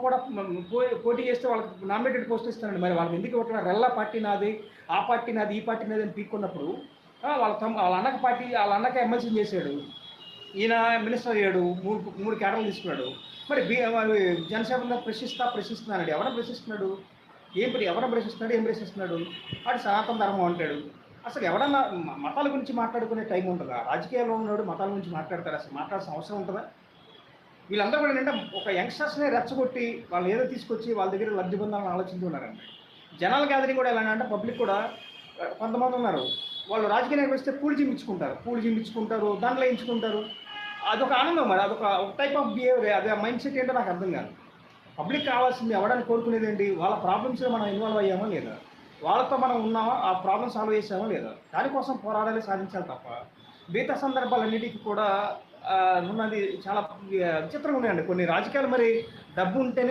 కూడా పోటీ చేస్తే వాళ్ళకి నామినేటెడ్ పోస్ట్ ఇస్తారండి. మరి వాళ్ళకి ఎందుకు ఇవ్వట్లేదు? రెల్లా పార్టీ నాది, ఆ పార్టీ నాది, ఈ పార్టీ నాది అని పీక్కున్నప్పుడు వాళ్ళ అన్నకి పార్టీ వాళ్ళ అన్నకి ఎమ్మెల్సీని చేశాడు. ఈయన మినిస్టర్ అయ్యాడు. మూడు కేడర్లు తీసుకున్నాడు. మరి జనసేన ప్రశ్నిస్తున్నాడు. ఎవరైనా ప్రశ్నిస్తున్నాడు? ఎవరైనా ప్రశ్నిస్తున్నాడు? ఏం ప్రశ్నిస్తున్నాడు? వాడు సనాతన ధర్మం అంటాడు. అసలు ఎవడన్నా మతాల గురించి మాట్లాడుకునే టైం ఉంటుందా? రాజకీయాల్లో ఉన్నాడు మతాల గురించి మాట్లాడతారు. అసలు మాట్లాడాల్సిన అవసరం ఉంటుందా? వీళ్ళందరూ కూడా ఏంటంటే ఒక యంగ్స్టర్స్ని రెచ్చగొట్టి వాళ్ళు ఏదో తీసుకొచ్చి వాళ్ళ దగ్గర లబ్ధి పొందాలని ఆలోచిస్తున్నారండి. జనాల గ్యాదరింగ్ కూడా ఎలా అంటే పబ్లిక్ కూడా కొంతమంది ఉన్నారు. వాళ్ళు రాజకీయ నాయకులు వస్తే పూలు జిమ్మించుకుంటారు, దండలు వేయించుకుంటారు. అదొక ఆనందం. మరి అదొక టైప్ ఆఫ్ బిహేవియర్. అదే మైండ్ సెట్ ఏంటో నాకు అర్థం కాదు. పబ్లిక్ కావాల్సింది ఎవడని కోరుకునేది ఏంటి? వాళ్ళ ప్రాబ్లమ్స్లో మనం ఇన్వాల్వ్ అయ్యామా లేదా, వాళ్ళతో మనం ఉన్నామా, ఆ ప్రాబ్లమ్ సాల్వ్ చేసామా లేదా, దానికోసం పోరాడాలి, సాధించాలి తప్ప మిగతా సందర్భాలన్నిటికీ కూడా ఉన్నది చాలా విచిత్రంగా ఉన్నాయండి. కొన్ని రాజకీయాలు మరి డబ్బు ఉంటేనే